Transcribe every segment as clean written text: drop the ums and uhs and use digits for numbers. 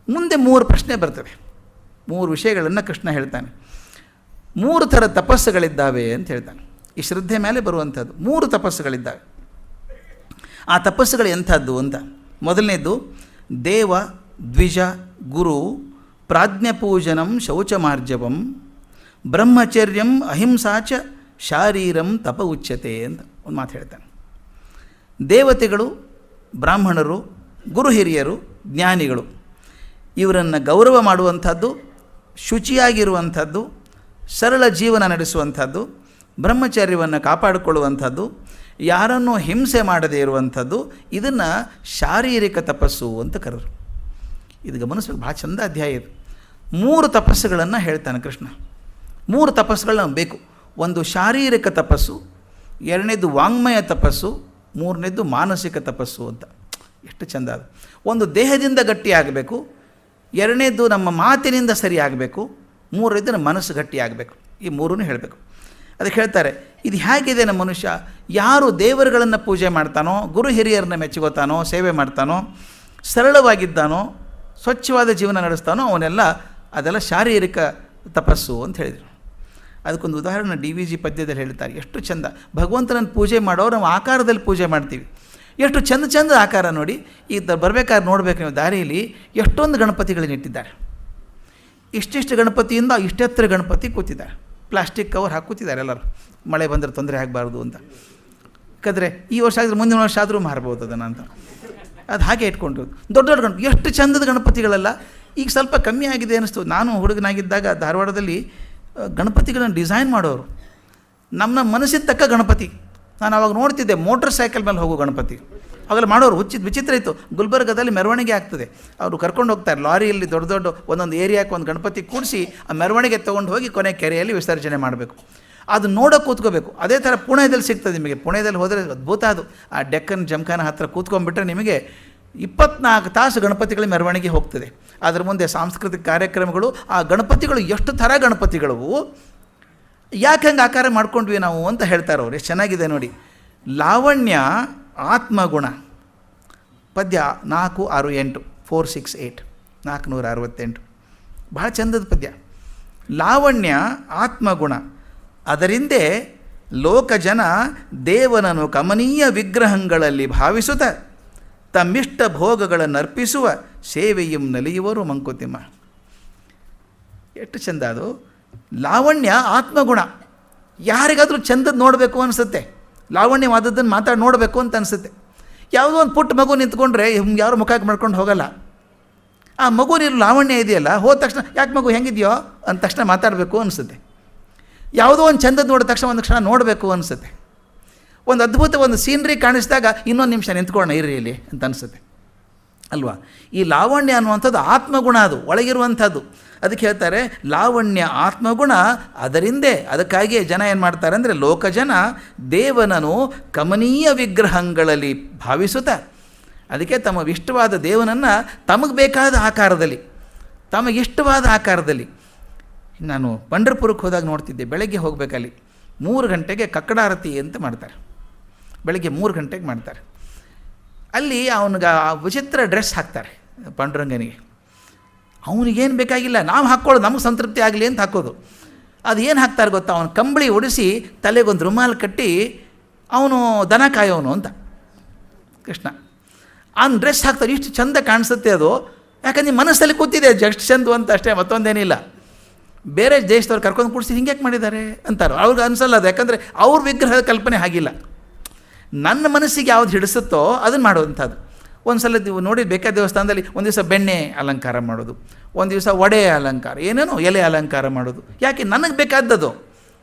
ಮುಂದೆ 3 ಪ್ರಶ್ನೆ ಬರ್ತವೆ. 3 ವಿಷಯಗಳನ್ನು ಕೃಷ್ಣ ಹೇಳ್ತಾನೆ. 3 ಥರ ತಪಸ್ಸುಗಳಿದ್ದಾವೆ ಅಂತ ಹೇಳ್ತಾನೆ. ಈ ಶ್ರದ್ಧೆ ಮೇಲೆ ಬರುವಂಥದ್ದು 3 ತಪಸ್ಸುಗಳಿದ್ದಾವೆ. ಆ ತಪಸ್ಸುಗಳು ಎಂಥದ್ದು ಅಂತ. ಮೊದಲನೇದು ದೇವ ದ್ವಿಜ ಗುರು ಪ್ರಾಜ್ಞಪೂಜನಂ ಶೌಚಮಾರ್ಜವಂ ಬ್ರಹ್ಮಚರ್ಯಂ ಅಹಿಂಸಾಚ ಶಾರೀರಂ ತಪ ಉಚ್ಯತೆ ಅಂತ ಒಂದು ಮಾತು ಹೇಳ್ತಾನೆ. ದೇವತೆಗಳು, ಬ್ರಾಹ್ಮಣರು, ಗುರು ಹಿರಿಯರು, ಜ್ಞಾನಿಗಳು ಇವರನ್ನು ಗೌರವ ಮಾಡುವಂಥದ್ದು, ಶುಚಿಯಾಗಿರುವಂಥದ್ದು, ಸರಳ ಜೀವನ ನಡೆಸುವಂಥದ್ದು, ಬ್ರಹ್ಮಚರ್ಯವನ್ನು ಕಾಪಾಡಿಕೊಳ್ಳುವಂಥದ್ದು, ಯಾರನ್ನೂ ಹಿಂಸೆ ಮಾಡದೇ ಇರುವಂಥದ್ದು, ಇದನ್ನು ಶಾರೀರಿಕ ತಪಸ್ಸು ಅಂತ ಕರೆದರು. ಇದು ಗಮನಿಸ್ಬೇಕು, ಭಾಳ ಚಂದ ಅಧ್ಯಾಯ ಇದು. 3 ತಪಸ್ಸುಗಳನ್ನು ಹೇಳ್ತಾನೆ ಕೃಷ್ಣ. 3 ತಪಸ್ಸುಗಳು ನಮಗೆ ಬೇಕು. ಒಂದು ಶಾರೀರಿಕ ತಪಸ್ಸು, 2ನೇದು ವಾಂಗ್ಮಯ ತಪಸ್ಸು, 3ನೇದು ಮಾನಸಿಕ ತಪಸ್ಸು ಅಂತ. ಎಷ್ಟು ಚಂದ ಅದು. ಒಂದು ದೇಹದಿಂದ ಗಟ್ಟಿಯಾಗಬೇಕು, 2ನೇದು ನಮ್ಮ ಮಾತಿನಿಂದ ಸರಿಯಾಗಬೇಕು, 3ನೇದು ನಮ್ಮ ಮನಸ್ಸು ಗಟ್ಟಿಯಾಗಬೇಕು. ಈ 3 ಹೇಳಬೇಕು. ಅದಕ್ಕೆ ಹೇಳ್ತಾರೆ, ಇದು ಹೇಗಿದೆ ನಮ್ಮ ಮನುಷ್ಯ, ಯಾರು ದೇವರುಗಳನ್ನು ಪೂಜೆ ಮಾಡ್ತಾನೋ, ಗುರು ಹಿರಿಯರನ್ನ ಮೆಚ್ಚಿಗೋತಾನೋ, ಸೇವೆ ಮಾಡ್ತಾನೋ, ಸರಳವಾಗಿದ್ದಾನೋ, ಸ್ವಚ್ಛವಾದ ಜೀವನ ನಡೆಸ್ತಾನೋ ಅದೆಲ್ಲ ಶಾರೀರಿಕ ತಪಸ್ಸು ಅಂತ ಹೇಳಿದರು. ಅದಕ್ಕೊಂದು ಉದಾಹರಣೆ DVG ಪದ್ಯದಲ್ಲಿ ಹೇಳ್ತಾರೆ, ಎಷ್ಟು ಚಂದ. ಭಗವಂತನನ್ನು ಪೂಜೆ ಮಾಡೋರು ನಾವು ಆಕಾರದಲ್ಲಿ ಪೂಜೆ ಮಾಡ್ತೀವಿ. ಎಷ್ಟು ಚಂದ ಆಕಾರ ನೋಡಿ. ಈಗ ಬರಬೇಕಾದ್ರೆ ನೋಡಬೇಕು ನೀವು, ದಾರಿಯಲ್ಲಿ ಎಷ್ಟೊಂದು ಗಣಪತಿಗಳನ್ನ ಇಟ್ಟಿದ್ದಾರೆ. ಇಷ್ಟಿಷ್ಟು ಗಣಪತಿಯಿಂದ ಇಷ್ಟೆತ್ತರ ಗಣಪತಿ ಕೂತಿದ್ದಾರೆ. ಪ್ಲಾಸ್ಟಿಕ್ ಕವರ್ ಹಾಕಿ ಕೂತಿದ್ದಾರೆ ಎಲ್ಲರೂ, ಮಳೆ ಬಂದರೆ ತೊಂದರೆ ಆಗಬಾರ್ದು ಅಂತ. ಯಾಕಂದರೆ ಈ ವರ್ಷ ಆದರೆ ಮುಂದಿನ ವರ್ಷ ಆದರೂ ಮಾರ್ಬೋದು ಅದನ್ನು ಅಂತ. ಅದು ಹಾಗೆ ಇಟ್ಕೊಂಡು ದೊಡ್ಡ ಗಣಪತಿ, ಎಷ್ಟು ಚಂದದ ಗಣಪತಿಗಳೆಲ್ಲ. ಈಗ ಸ್ವಲ್ಪ ಕಮ್ಮಿ ಆಗಿದೆ ಅನ್ನಿಸ್ತು. ನಾನು ಹುಡುಗನಾಗಿದ್ದಾಗ ಧಾರವಾಡದಲ್ಲಿ ಗಣಪತಿಗಳನ್ನು ಡಿಸೈನ್ ಮಾಡೋರು, ನಮ್ಮ ಮನಸ್ಸಿನ ತಕ್ಕ ಗಣಪತಿ. ನಾನು ಅವಾಗ ನೋಡ್ತಿದ್ದೆ ಮೋಟ್ರ್ ಸೈಕಲ್ ಮೇಲೆ ಹೋಗೋ ಗಣಪತಿ ಅವೆಲ್ಲ ಮಾಡೋರು. ವಿಚಿತ್ರ ಇತ್ತು. ಗುಲ್ಬರ್ಗದಲ್ಲಿ ಮೆರವಣಿಗೆ ಆಗ್ತದೆ, ಅವರು ಕರ್ಕೊಂಡು ಹೋಗ್ತಾರೆ ಲಾರಿಯಲ್ಲಿ, ದೊಡ್ಡ ಒಂದೊಂದು ಏರಿಯಾಕ್ಕೆ ಒಂದು ಗಣಪತಿ ಕೂಡಿಸಿ ಆ ಮೆರವಣಿಗೆ ತೊಗೊಂಡು ಹೋಗಿ ಕೊನೆ ಕೆರೆಯಲ್ಲಿ ವಿಸರ್ಜನೆ ಮಾಡಬೇಕು. ಅದು ನೋಡೋಕೆ ಕೂತ್ಕೋಬೇಕು. ಅದೇ ಥರ ಪುಣೆದಲ್ಲಿ ಸಿಗ್ತದೆ ನಿಮಗೆ. ಪುಣೆದಲ್ಲಿ ಹೋದರೆ ಅದ್ಭುತ ಅದು. ಆ ಡೆಕ್ಕನ್ ಜಮ್ಖಾನ ಹತ್ತಿರ ಕೂತ್ಕೊಂಡ್ಬಿಟ್ರೆ ನಿಮಗೆ 24 ತಾಸು ಗಣಪತಿಗಳ ಮೆರವಣಿಗೆ ಹೋಗ್ತದೆ. ಅದರ ಮುಂದೆ ಸಾಂಸ್ಕೃತಿಕ ಕಾರ್ಯಕ್ರಮಗಳು. ಆ ಗಣಪತಿಗಳು ಎಷ್ಟು ಥರ ಗಣಪತಿಗಳು, ಯಾಕೆ ಹಂಗೆ ಆಕಾರ ಮಾಡ್ಕೊಂಡ್ವಿ ನಾವು ಅಂತ ಹೇಳ್ತಾರೆ ಅವ್ರು. ಎಷ್ಟು ಚೆನ್ನಾಗಿದೆ ನೋಡಿ. ಲಾವಣ್ಯ ಆತ್ಮಗುಣ, ಪದ್ಯ 468 468 468, ಭಾಳ ಚಂದದ ಪದ್ಯ. ಲಾವಣ್ಯ ಆತ್ಮಗುಣ, ಅದರಿಂದೇ ಲೋಕಜನ ದೇವನನ್ನು ಕಮನೀಯ ವಿಗ್ರಹಗಳಲ್ಲಿ ಭಾವಿಸುತ್ತ ತಮ್ಮಿಷ್ಟ ಭೋಗಗಳನ್ನು ಅರ್ಪಿಸುವ ಸೇವೆಯಂ ನಲಿಯುವರು ಮಂಕುತಿಮ್ಮ. ಎಷ್ಟು ಚಂದ ಅದು. ಲಾವಣ್ಯ ಆತ್ಮಗುಣ. ಯಾರಿಗಾದರೂ ಚಂದದ್ದು ನೋಡಬೇಕು ಅನಿಸುತ್ತೆ, ಲಾವಣ್ಯವಾದದ್ದನ್ನು ಮಾತಾಡಿ ನೋಡಬೇಕು ಅಂತ ಅನಿಸುತ್ತೆ. ಯಾವುದೋ ಒಂದು ಪುಟ್ಟ ಮಗು ನಿಂತ್ಕೊಂಡ್ರೆ ಯಾರು ಮುಖಕ್ಕೆ ಮಾಡ್ಕೊಂಡು ಹೋಗಲ್ಲ. ಆ ಮಗು ನೀರು ಲಾವಣ್ಯ ಇದೆಯಲ್ಲ, ಹೋದ ತಕ್ಷಣ ಯಾಕೆ ಮಗು ಹೆಂಗಿದೆಯೋ ಅಂದ ತಕ್ಷಣ ಮಾತಾಡಬೇಕು ಅನಿಸುತ್ತೆ. ಯಾವುದೋ ಒಂದು ಚಂದದ್ದು ನೋಡಿದ ತಕ್ಷಣ ಒಂದು ಕ್ಷಣ ನೋಡಬೇಕು ಅನಿಸುತ್ತೆ. ಒಂದು ಅದ್ಭುತ ಒಂದು ಸೀನ್ರಿ ಕಾಣಿಸಿದಾಗ ಇನ್ನೊಂದು ನಿಮಿಷ ನಿಂತ್ಕೊಳ್ಳೋಣ ಇರ್ರಿ ಇಲ್ಲಿ ಅಂತ ಅನಿಸುತ್ತೆ ಅಲ್ವಾ. ಈ ಲಾವಣ್ಯ ಅನ್ನುವಂಥದ್ದು ಆತ್ಮಗುಣ, ಅದು ಒಳಗಿರುವಂಥದ್ದು. ಅದಕ್ಕೆ ಹೇಳ್ತಾರೆ ಲಾವಣ್ಯ ಆತ್ಮಗುಣ, ಅದರಿಂದೇ. ಅದಕ್ಕಾಗಿಯೇ ಜನ ಏನು ಮಾಡ್ತಾರೆ ಅಂದರೆ, ಲೋಕಜನ ದೇವನನು ಕಮನೀಯ ವಿಗ್ರಹಗಳಲ್ಲಿ ಭಾವಿಸುತ್ತ, ಅದಕ್ಕೆ ತಮ್ಮ ಇಷ್ಟವಾದ ದೇವನನ್ನು ತಮಗೆ ಬೇಕಾದ ಆಕಾರದಲ್ಲಿ, ತಮಗಿಷ್ಟವಾದ ಆಕಾರದಲ್ಲಿ. ನಾನು ಪಂಢರಪುರಕ್ಕೆ ಹೋದಾಗ ನೋಡ್ತಿದ್ದೆ, ಬೆಳಗ್ಗೆ ಹೋಗಬೇಕಲ್ಲಿ 3 ಗಂಟೆಗೆ ಕಕ್ಕಡಾರತಿ ಅಂತ ಮಾಡ್ತಾರೆ. ಬೆಳಗ್ಗೆ 3 ಗಂಟೆಗೆ ಮಾಡ್ತಾರೆ. ಅಲ್ಲಿ ಅವನಿಗೆ ವಿಚಿತ್ರ ಡ್ರೆಸ್ ಹಾಕ್ತಾರೆ ಪಾಂಡುರಂಗನಿಗೆ. ಅವನಿಗೇನು ಬೇಕಾಗಿಲ್ಲ, ನಾವು ಹಾಕ್ಕೊಳ್ಳೋದು ನಮಗೆ ಸಂತೃಪ್ತಿ ಆಗಲಿ ಅಂತ ಹಾಕೋದು. ಅದು ಏನು ಹಾಕ್ತಾರೆ ಗೊತ್ತಾ, ಅವನು ಕಂಬಳಿ ಒಡಿಸಿ ತಲೆಗೊಂದು ರುಮಾಲು ಕಟ್ಟಿ ಅವನು ದನ ಕಾಯೋನು ಅಂತ ಕೃಷ್ಣ. ಅವ್ನು ಡ್ರೆಸ್ ಹಾಕ್ತಾರೆ, ಇಷ್ಟು ಚಂದ ಕಾಣಿಸುತ್ತೆ ಅದು. ಯಾಕಂದ್ರೆ ನಿಮ್ಮ ಮನಸ್ಸಲ್ಲಿ ಕೂತಿದೆ ಜಸ್ಟ್ ಚಂದ ಅಂತ ಅಷ್ಟೇ, ಮತ್ತೊಂದೇನಿಲ್ಲ. ಬೇರೆ ದೇಶದವ್ರು ಕರ್ಕೊಂಡು ಕೂಡಿಸಿ ಹಿಂಗೆ ಯಾಕೆ ಮಾಡಿದ್ದಾರೆ ಅಂತಾರೆ. ಅವ್ರಿಗೆ ಅನಿಸಲ್ಲ ಅದು, ಯಾಕಂದರೆ ಅವ್ರ ವಿಗ್ರಹದ ಕಲ್ಪನೆ ಆಗಿಲ್ಲ. ನನ್ನ ಮನಸ್ಸಿಗೆ ಯಾವ್ದು ಹಿಡಿಸುತ್ತೋ ಅದನ್ನು ಮಾಡುವಂಥದ್ದು. ಒಂದು ಸಲ ನೀವು ನೋಡಿ, ಬೇಕಾದ ದೇವಸ್ಥಾನದಲ್ಲಿ ಒಂದು ದಿವಸ ಬೆಣ್ಣೆ ಅಲಂಕಾರ ಮಾಡೋದು, ಒಂದು ದಿವಸ ಒಡೆ ಅಲಂಕಾರ, ಏನೇನೋ ಎಲೆ ಅಲಂಕಾರ ಮಾಡೋದು. ಯಾಕೆ? ನನಗೆ ಬೇಕಾದದ್ದು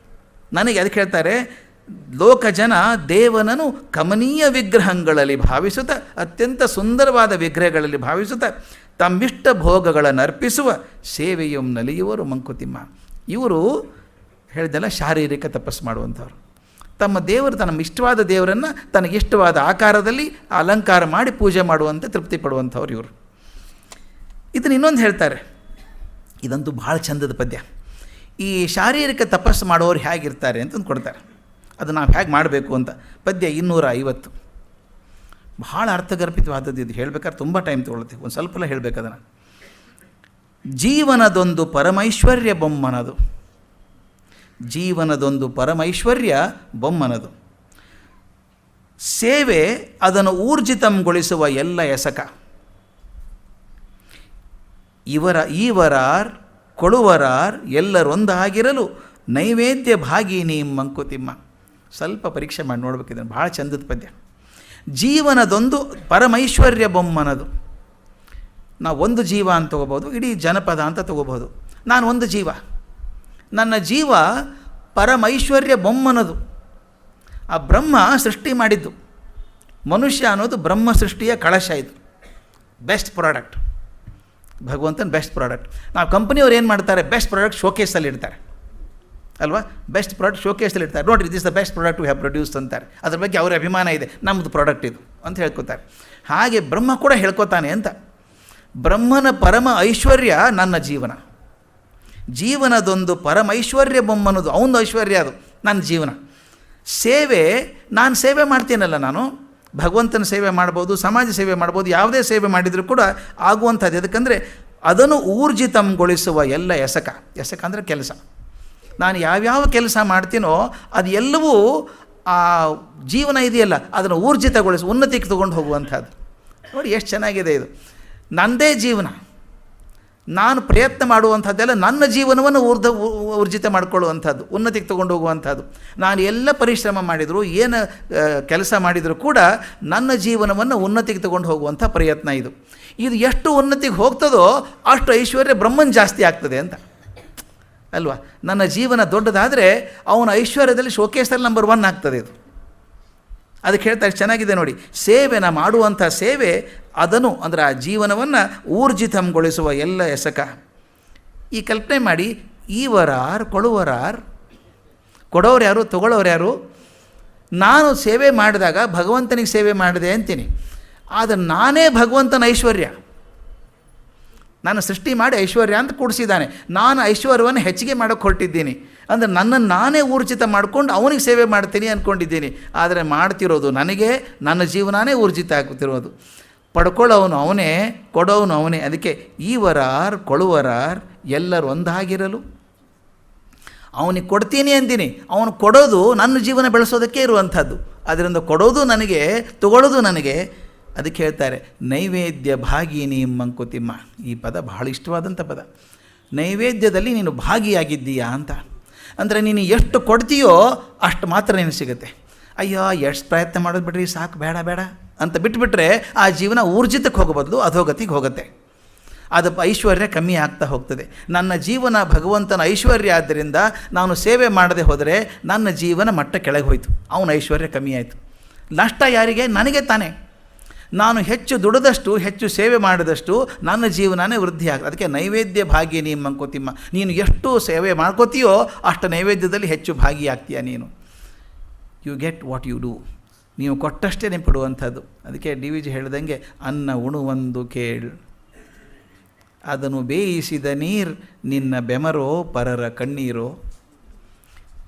ನನಗೆ. ಅದಕ್ಕೆ ಹೇಳ್ತಾರೆ, ಲೋಕಜನ ದೇವನನು ಕಮನೀಯ ವಿಗ್ರಹಗಳಲ್ಲಿ ಭಾವಿಸುತ್ತ, ಅತ್ಯಂತ ಸುಂದರವಾದ ವಿಗ್ರಹಗಳಲ್ಲಿ ಭಾವಿಸುತ್ತ ತಮ್ಮಿಷ್ಟ ಭೋಗಗಳನ್ನು ಅರ್ಪಿಸುವ ಸೇವೆಯು ನಲಿಯುವರು ಮಂಕುತಿಮ್ಮ. ಇವರು ಹೇಳಿದೆಲ್ಲ ಶಾರೀರಿಕ ತಪಸ್ಸು ಮಾಡುವಂಥವ್ರು. ತಮ್ಮ ದೇವರು, ತಮ್ಮ ಇಷ್ಟವಾದ ದೇವರನ್ನು ತನಗಿಷ್ಟವಾದ ಆಕಾರದಲ್ಲಿ ಅಲಂಕಾರ ಮಾಡಿ ಪೂಜೆ ಮಾಡುವಂತೆ ತೃಪ್ತಿ ಪಡುವಂಥವ್ರು ಇವರು. ಇದನ್ನು ಇನ್ನೊಂದು ಹೇಳ್ತಾರೆ, ಇದಂತೂ ಭಾಳ ಚಂದದ ಪದ್ಯ. ಈ ಶಾರೀರಿಕ ತಪಸ್ಸು ಮಾಡೋರು ಹೇಗಿರ್ತಾರೆ ಅಂತಂದು ಕೊಡ್ತಾರೆ. ಅದು ನಾವು ಹೇಗೆ ಮಾಡಬೇಕು ಅಂತ. ಪದ್ಯ 250, ಭಾಳ ಅರ್ಥಗರ್ಭಿತವಾದದ್ದು ಇದು. ಹೇಳ್ಬೇಕಾದ್ರೆ ತುಂಬ ಟೈಮ್ ತೊಗೊಳುತ್ತೆ, ಒಂದು ಸ್ವಲ್ಪ ಹೇಳಬೇಕು ಅದನ್ನು. ಜೀವನದೊಂದು ಪರಮೈಶ್ವರ್ಯ ಬೊಮ್ಮನದು. ಜೀವನದೊಂದು ಪರಮೈಶ್ವರ್ಯ ಬೊಮ್ಮನದು. ಸೇವೆ ಅದನ್ನು ಊರ್ಜಿತಂಗೊಳಿಸುವ ಎಲ್ಲ ಎಸಕ. ಈವರಾರ್ ಕೊಡುವರಾರ್ ಎಲ್ಲರೊಂದಾಗಿರಲು ನೈವೇದ್ಯ ಭಾಗಿನಿ ಮಂಕುತಿಮ್ಮ. ಸ್ವಲ್ಪ ಪರೀಕ್ಷೆ ಮಾಡಿ ನೋಡ್ಬೇಕಿದ್ರೆ ಭಾಳ ಚಂದದ ಪದ್ಯ. ಜೀವನದೊಂದು ಪರಮೈಶ್ವರ್ಯ ಬೊಮ್ಮನದು. ನಾವು ಒಂದು ಜೀವ ಅಂತ ತಗೋಬೋದು, ಇಡೀ ಜನಪದ ಅಂತ ತಗೋಬೋದು. ನಾನು ಒಂದು ಜೀವ, ನನ್ನ ಜೀವ ಪರಮೈಶ್ವರ್ಯ ಬೊಮ್ಮನದು. ಆ ಬ್ರಹ್ಮ ಸೃಷ್ಟಿ ಮಾಡಿದ್ದು. ಮನುಷ್ಯ ಅನ್ನೋದು ಬ್ರಹ್ಮ ಸೃಷ್ಟಿಯ ಕಳಶ. ಇದು ಬೆಸ್ಟ್ ಪ್ರಾಡಕ್ಟ್, ಭಗವಂತನ ಬೆಸ್ಟ್ ಪ್ರಾಡಕ್ಟ್. ನಾವು ಕಂಪ್ನಿಯವ್ರು ಏನು ಮಾಡ್ತಾರೆ, ಬೆಸ್ಟ್ ಪ್ರಾಡಕ್ಟ್ ಶೋಕೇಸಲ್ಲಿ ಇಡ್ತಾರೆ ಅಲ್ವಾ. ಬೆಸ್ಟ್ ಪ್ರಾಡಕ್ಟ್ ಶೋಕೇಸಲ್ಲಿ ಇಡ್ತಾರೆ. ನೋಡಿರಿ, this the best product we have produced ಅಂತಾರೆ. ಅದ್ರ ಬಗ್ಗೆ ಅವ್ರ ಅಭಿಮಾನ ಇದೆ, ನಮ್ಮದು ಪ್ರಾಡಕ್ಟ್ ಇದು ಅಂತ ಹೇಳ್ಕೊತಾರೆ. ಹಾಗೆ ಬ್ರಹ್ಮ ಕೂಡ ಹೇಳ್ಕೊತಾನೆ ಅಂತ. ಬ್ರಹ್ಮನ ಪರಮ ಐಶ್ವರ್ಯ ನನ್ನ ಜೀವನ. ಜೀವನದೊಂದು ಪರಮೈಶ್ವರ್ಯ ಬೊಮ್ಮನದು. ಅವನದು ಐಶ್ವರ್ಯ ಅದು ನನ್ನ ಜೀವನ. ಸೇವೆ, ನಾನು ಸೇವೆ ಮಾಡ್ತೀನಲ್ಲ, ನಾನು ಭಗವಂತನ ಸೇವೆ ಮಾಡ್ಬೋದು, ಸಮಾಜ ಸೇವೆ ಮಾಡ್ಬೋದು, ಯಾವುದೇ ಸೇವೆ ಮಾಡಿದರೂ ಕೂಡ ಆಗುವಂಥದ್ದು. ಯಾಕಂದರೆ ಅದನ್ನು ಊರ್ಜಿತಂಗೊಳಿಸುವ ಎಲ್ಲ ಎಸಕ. ಎಸಕ ಅಂದರೆ ಕೆಲಸ. ನಾನು ಯಾವ್ಯಾವ ಕೆಲಸ ಮಾಡ್ತೀನೋ ಅದು ಎಲ್ಲವೂ ಆ ಜೀವನ ಇದೆಯಲ್ಲ ಅದನ್ನು ಊರ್ಜಿತಗೊಳಿಸಿ ಉನ್ನತಿಗೆ ತೊಗೊಂಡು ಹೋಗುವಂಥದ್ದು. ನೋಡಿ ಎಷ್ಟು ಚೆನ್ನಾಗಿದೆ ಇದು. ನನ್ನದೇ ಜೀವನ, ನಾನು ಪ್ರಯತ್ನ ಮಾಡುವಂಥದ್ದೆಲ್ಲ ನನ್ನ ಜೀವನವನ್ನು ಊರ್ಜಿತ ಮಾಡಿಕೊಳ್ಳುವಂಥದ್ದು, ಉನ್ನತಿಗೆ ತೊಗೊಂಡು ಹೋಗುವಂಥದ್ದು. ನಾನು ಎಲ್ಲ ಪರಿಶ್ರಮ ಮಾಡಿದರೂ, ಏನು ಕೆಲಸ ಮಾಡಿದರೂ ಕೂಡ ನನ್ನ ಜೀವನವನ್ನು ಉನ್ನತಿಗೆ ತೊಗೊಂಡು ಹೋಗುವಂಥ ಪ್ರಯತ್ನ ಇದು. ಇದು ಎಷ್ಟು ಉನ್ನತಿಗೆ ಹೋಗ್ತದೋ ಅಷ್ಟು ಐಶ್ವರ್ಯ ಬ್ರಹ್ಮನ್ ಜಾಸ್ತಿ ಆಗ್ತದೆ ಅಂತ ಅಲ್ವಾ. ನನ್ನ ಜೀವನ ದೊಡ್ಡದಾದರೆ ಅವನ ಐಶ್ವರ್ಯದಲ್ಲಿ ಶೋಕೇಸಲ್ಲಿ ನಂಬರ್ 1 ಆಗ್ತದೆ ಇದು. ಅದಕ್ಕೆ ಹೇಳ್ತಾರೆ, ಚೆನ್ನಾಗಿದೆ ನೋಡಿ. ಸೇವೆನ ಮಾಡುವಂಥ ಸೇವೆ ಅದನ್ನು ಅಂದರೆ ಆ ಜೀವನವನ್ನು ಊರ್ಜಿತಂಗೊಳಿಸುವ ಎಲ್ಲ ಎಸಕ. ಈ ಕಲ್ಪನೆ ಮಾಡಿ, ಈವರಾರ್ ಕೊಡುವರಾರ್. ಕೊಡೋರು ಯಾರು, ತಗೊಳ್ಳೋರು ಯಾರು? ನಾನು ಸೇವೆ ಮಾಡಿದಾಗ ಭಗವಂತನಿಗೆ ಸೇವೆ ಮಾಡಿದೆ ಅಂತೀನಿ. ಆದರೆ ನಾನೇ ಭಗವಂತನ ಐಶ್ವರ್ಯ. ನಾನು ಸೃಷ್ಟಿ ಮಾಡಿ ಐಶ್ವರ್ಯ ಅಂತ ಕೂಡಿಸಿದ್ದಾನೆ. ನಾನು ಐಶ್ವರ್ಯವನ್ನು ಹೆಚ್ಚಿಗೆ ಮಾಡೋಕ್ಕೆ ಹೊರಟಿದ್ದೀನಿ. ಅಂದರೆ ನನ್ನನ್ನು ನಾನೇ ಊರ್ಜಿತ ಮಾಡಿಕೊಂಡು ಅವನಿಗೆ ಸೇವೆ ಮಾಡ್ತೀನಿ ಅಂದ್ಕೊಂಡಿದ್ದೀನಿ. ಆದರೆ ಮಾಡ್ತಿರೋದು ನನಗೆ, ನನ್ನ ಜೀವನನೇ ಊರ್ಜಿತ ಆಗ್ತಿರೋದು. ಪಡ್ಕೊಳ್ಳೋವನು ಅವನೇ, ಕೊಡೋವನು ಅವನೇ. ಅದಕ್ಕೆ ಈವರಾರ್ ಕೊಡುವರಾರ್ ಎಲ್ಲರೂ ಒಂದಾಗಿರಲು. ಅವನಿಗೆ ಕೊಡ್ತೀನಿ ಅಂತೀನಿ, ಅವನು ಕೊಡೋದು ನನ್ನ ಜೀವನ ಬೆಳೆಸೋದಕ್ಕೆ ಇರುವಂಥದ್ದು. ಅದರಿಂದ ಕೊಡೋದು ನನಗೆ, ತಗೊಳ್ಳೋದು ನನಗೆ. ಅದಕ್ಕೆ ಹೇಳ್ತಾರೆ, ನೈವೇದ್ಯ ಭಾಗಿನಿ ಮಂಕುತಿಮ್ಮ. ಈ ಪದ ಬಹಳ ಇಷ್ಟವಾದಂಥ ಪದ. ನೈವೇದ್ಯದಲ್ಲಿ ನೀನು ಭಾಗಿಯಾಗಿದ್ದೀಯಾ ಅಂತ. ಅಂದರೆ ನೀನು ಎಷ್ಟು ಕೊಡ್ತೀಯೋ ಅಷ್ಟು ಮಾತ್ರ ನೀನು ಸಿಗುತ್ತೆ. ಅಯ್ಯೋ ಎಷ್ಟು ಪ್ರಯತ್ನ ಮಾಡೋದು ಬಿಡ್ರಿ, ಸಾಕು, ಬೇಡ ಬೇಡ ಅಂತ ಬಿಟ್ಬಿಟ್ರೆ ಆ ಜೀವನ ಊರ್ಜಿತಕ್ಕೆ ಹೋಗೋ ಬದಲು ಅಧೋಗತಿಗೆ ಹೋಗುತ್ತೆ. ಅದು ಐಶ್ವರ್ಯ ಕಮ್ಮಿ ಆಗ್ತಾ ಹೋಗ್ತದೆ. ನನ್ನ ಜೀವನ ಭಗವಂತನ ಐಶ್ವರ್ಯ. ಆದ್ದರಿಂದ ನಾನು ಸೇವೆ ಮಾಡದೆ ಹೋದರೆ ನನ್ನ ಜೀವನ ಮಟ್ಟ ಕೆಳಗೆ ಹೋಯಿತು, ಅವನ ಐಶ್ವರ್ಯ ಕಮ್ಮಿ ಆಯಿತು. ನಷ್ಟ ಯಾರಿಗೆ? ನನಗೆ ತಾನೇ. ನಾನು ಹೆಚ್ಚು ದುಡಿದಷ್ಟು, ಹೆಚ್ಚು ಸೇವೆ ಮಾಡಿದಷ್ಟು ನನ್ನ ಜೀವನನೇ ವೃದ್ಧಿ ಆಗ್ತದೆ. ಅದಕ್ಕೆ ನೈವೇದ್ಯ ಭಾಗಿನಿ ಮಂಕುತಿಮ್ಮ. ನೀನು ಎಷ್ಟು ಸೇವೆ ಮಾಡ್ಕೋತೀಯೋ ಅಷ್ಟು ನೈವೇದ್ಯದಲ್ಲಿ ಹೆಚ್ಚು ಭಾಗಿಯಾಗ್ತೀಯ ನೀನು. You get what you do. ನೀವು ಕೊಟ್ಟಷ್ಟೇ ನೀವು ಕೊಡುವಂಥದ್ದು. ಅದಕ್ಕೆ DVG ಹೇಳ್ದಂಗೆ, ಅನ್ನ ಉಣುವಂದು ಕೇಳು, ಅದನ್ನು ಬೇಯಿಸಿದ ನೀರು ನಿನ್ನ ಬೆಮರೋ ಪರರ ಕಣ್ಣೀರೋ.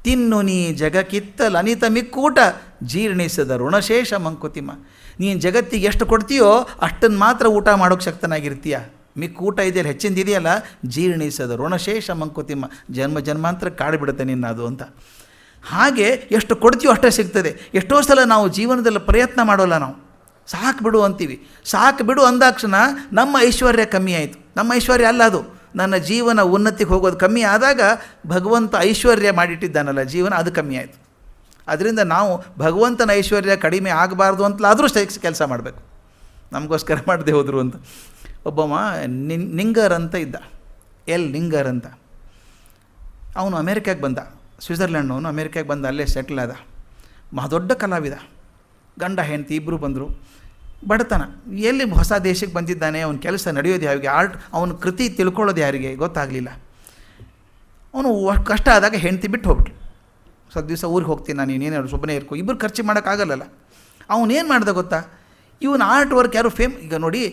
ತಿನ್ನು ನೀ ಜಗಕ್ಕಿತ್ತಲು ಅನಿತ ಮಿಕ್ಕೂಟ, ಜೀರ್ಣಿಸದ ಋಣಶೇಷ ಮಂಕುತಿಮ್ಮ. ನೀನು ಜಗತ್ತಿಗೆ ಎಷ್ಟು ಕೊಡ್ತೀಯೋ ಅಷ್ಟನ್ನು ಮಾತ್ರ ಊಟ ಮಾಡೋಕ್ಕೆ ಶಕ್ತನಾಗಿರ್ತೀಯ. ಮಿಕ್ಕೂಟ ಇದೆಯಲ್ಲ, ಹೆಚ್ಚಿಂದ ಇದೆಯಲ್ಲ, ಜೀರ್ಣಿಸದ ಋಣಶೇಷ ಮಂಕುತಿಮ್ಮ. ಜನ್ಮ ಜನ್ಮಾಂತರ ಕಾಡಿಬಿಡುತ್ತೆ ನಿನ್ನ ಅದು ಅಂತ. ಹಾಗೆ ಎಷ್ಟು ಕೊಡ್ತೀಯೋ ಅಷ್ಟೇ ಸಿಗ್ತದೆ. ಎಷ್ಟೋ ಸಲ ನಾವು ಜೀವನದಲ್ಲಿ ಪ್ರಯತ್ನ ಮಾಡೋಲ್ಲ, ನಾವು ಸಾಕು ಬಿಡು ಅಂತೀವಿ. ಸಾಕು ಬಿಡು ಅಂದಾಕ್ಷಣ ನಮ್ಮ ಐಶ್ವರ್ಯ ಕಮ್ಮಿ ಆಯಿತು. ನಮ್ಮ ಐಶ್ವರ್ಯ ಅಲ್ಲ ಅದು, ನನ್ನ ಜೀವನ ಉನ್ನತಿಗೆ ಹೋಗೋದು ಕಮ್ಮಿ ಆದಾಗ ಭಗವಂತ ಐಶ್ವರ್ಯ ಮಾಡಿಟ್ಟಿದ್ದಾನಲ್ಲ ಜೀವನ, ಅದು ಕಮ್ಮಿ ಆಯಿತು. ಅದರಿಂದ ನಾವು ಭಗವಂತನ ಐಶ್ವರ್ಯ ಕಡಿಮೆ ಆಗಬಾರ್ದು ಅಂತಲಾದರೂ ಕೆಲಸ ಮಾಡಬೇಕು. ನಮಗೋಸ್ಕರ ಮಾಡದೆ ಹೋದರು ಅಂತ. ಒಬ್ಬವ ನಿಂಗರ್ ಅಂತ ಇದ್ದ, ನಿಂಗರ್ ಅಂತ. ಅವನು ಅಮೇರಿಕಾಗೆ ಬಂದ, ಸ್ವಿಟ್ಜರ್ಲ್ಯಾಂಡ್ನವನು ಅಮೇರಿಕಾಗೆ ಬಂದ, ಅಲ್ಲೇ ಸೆಟ್ಲ್ ಆದ. ದೊಡ್ಡ ಕಲಾವಿದ. ಗಂಡ ಹೆಂಡತಿ ಇಬ್ಬರು ಬಂದರು. ಬಡತನ, ಎಲ್ಲಿ ಹೊಸ ದೇಶಕ್ಕೆ ಬಂದಿದ್ದಾನೆ, ಅವನ ಕೆಲಸ ನಡೆಯೋದು ಯಾರಿಗೆ, ಅವನ ಕೃತಿ ತಿಳ್ಕೊಳ್ಳೋದು ಯಾರಿಗೆ ಗೊತ್ತಾಗಲಿಲ್ಲ. ಅವನು ಕಷ್ಟ ಆದಾಗ ಹೆಂಡತಿ ಬಿಟ್ಟು ಹೋಗ್ಬಿಟ್ರು. ಸ್ವಲ್ಪ ದಿವಸ ಊರಿಗೆ ಹೋಗ್ತೀನಿ ನಾನು, ನೀನೇನು ಸುಮ್ಮನೆ ಇರ್ಕೊ, ಇಬ್ಬರು ಖರ್ಚು ಮಾಡೋಕ್ಕಾಗಲ್ಲಲ್ಲ. ಅವನೇನು ಮಾಡ್ದೆ ಗೊತ್ತಾ, ಇವನ ಆರ್ಟ್ ವರ್ಕ್ ಯಾರು ಈಗ ನೋಡಿ,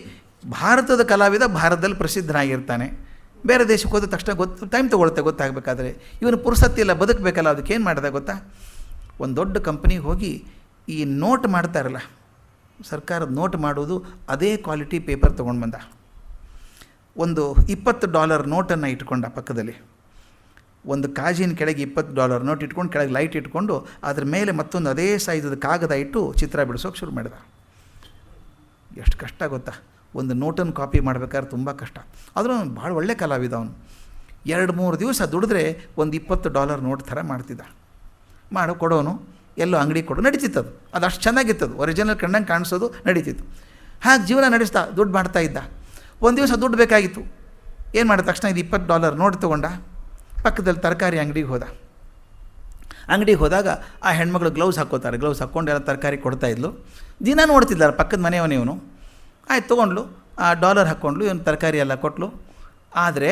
ಭಾರತದ ಕಲಾವಿದ ಭಾರತದಲ್ಲಿ ಪ್ರಸಿದ್ಧನಾಗಿರ್ತಾನೆ. ಬೇರೆ ದೇಶಕ್ಕೆ ಹೋದ ತಕ್ಷಣ ಟೈಮ್ ತೊಗೊಳುತ್ತೆ ಗೊತ್ತಾಗಬೇಕಾದ್ರೆ. ಇವನು ಪುರುಸತ್ತಿಲ್ಲ, ಬದುಕಬೇಕಲ್ಲ. ಅದಕ್ಕೇನು ಮಾಡಿದೆ ಗೊತ್ತಾ, ಒಂದು ದೊಡ್ಡ ಕಂಪ್ನಿಗೆ ಹೋಗಿ ಈ ನೋಟ್ ಮಾಡ್ತಾರಲ್ಲ, ಸರ್ಕಾರದ ನೋಟ್ ಮಾಡೋದು, ಅದೇ ಕ್ವಾಲಿಟಿ ಪೇಪರ್ ತೊಗೊಂಡು ಬಂದ. ಒಂದು $20 ನೋಟನ್ನು ಇಟ್ಕೊಂಡ ಪಕ್ಕದಲ್ಲಿ. ಒಂದು ಕಾಜಿನ ಕೆಳಗೆ $20 ನೋಟ್ ಇಟ್ಕೊಂಡು ಕೆಳಗೆ ಲೈಟ್ ಇಟ್ಕೊಂಡು ಅದ್ರ ಮೇಲೆ ಮತ್ತೊಂದು ಅದೇ ಸೈಜದ ಕಾಗದ ಇಟ್ಟು ಚಿತ್ರ ಬಿಡಿಸೋಕೆ ಶುರು ಮಾಡಿದ. ಎಷ್ಟು ಕಷ್ಟ ಗೊತ್ತಾ, ಒಂದು ನೋಟನ್ನು ಕಾಪಿ ಮಾಡ್ಬೇಕಾದ್ರೆ ತುಂಬ ಕಷ್ಟ. ಆದರೂ ಭಾಳ ಒಳ್ಳೆ ಕಲಾವಿದ ಅವನು. 2-3 ದಿವಸ ದುಡಿದ್ರೆ ಒಂದು $20 ನೋಟ್ ಥರ ಮಾಡ್ತಿದ್ದ. ಕೊಡೋನು, ಎಲ್ಲೋ ಅಂಗಡಿ ಕೊಡು, ನಡೀತಿತ್ತದು. ಅದು ಅಷ್ಟು ಚೆನ್ನಾಗಿತ್ತದು, ಒರಿಜಿನಲ್ ಕಣ್ಣಂಗೆ ಕಾಣಿಸೋದು ನಡೀತಿತ್ತು. ಹಾಗೆ ಜೀವನ ನಡೆಸ್ತಾ ದುಡ್ಡು ಮಾಡ್ತಾ ಇದ್ದ. ಒಂದು ದಿವಸ ದುಡ್ಡು ಬೇಕಾಗಿತ್ತು. ಏನು ಮಾಡಿದ ತಕ್ಷಣ ಇದು $20 ನೋಟ್ ತೊಗೊಂಡ, ಪಕ್ಕದಲ್ಲಿ ತರಕಾರಿ ಅಂಗಡಿಗೆ ಹೋದ. ಅಂಗಡಿಗೆ ಹೋದಾಗ ಆ ಹೆಣ್ಮಗಳು ಗ್ಲೌಸ್ ಹಾಕ್ಕೋತಾರೆ, ಗ್ಲೌಸ್ ಹಾಕ್ಕೊಂಡು ಎಲ್ಲ ತರಕಾರಿ ಕೊಡ್ತಾಯಿದ್ಲು. ದಿನ ನೋಡ್ತಿದ್ದಾರೆ ಪಕ್ಕದ ಮನೆಯವನು. ಆಯ್ತು ತೊಗೊಂಡ್ಲು, ಆ $1 ಹಾಕ್ಕೊಂಡ್ಲು, ಇವನು ತರಕಾರಿ ಎಲ್ಲ ಕೊಟ್ಟಲು. ಆದರೆ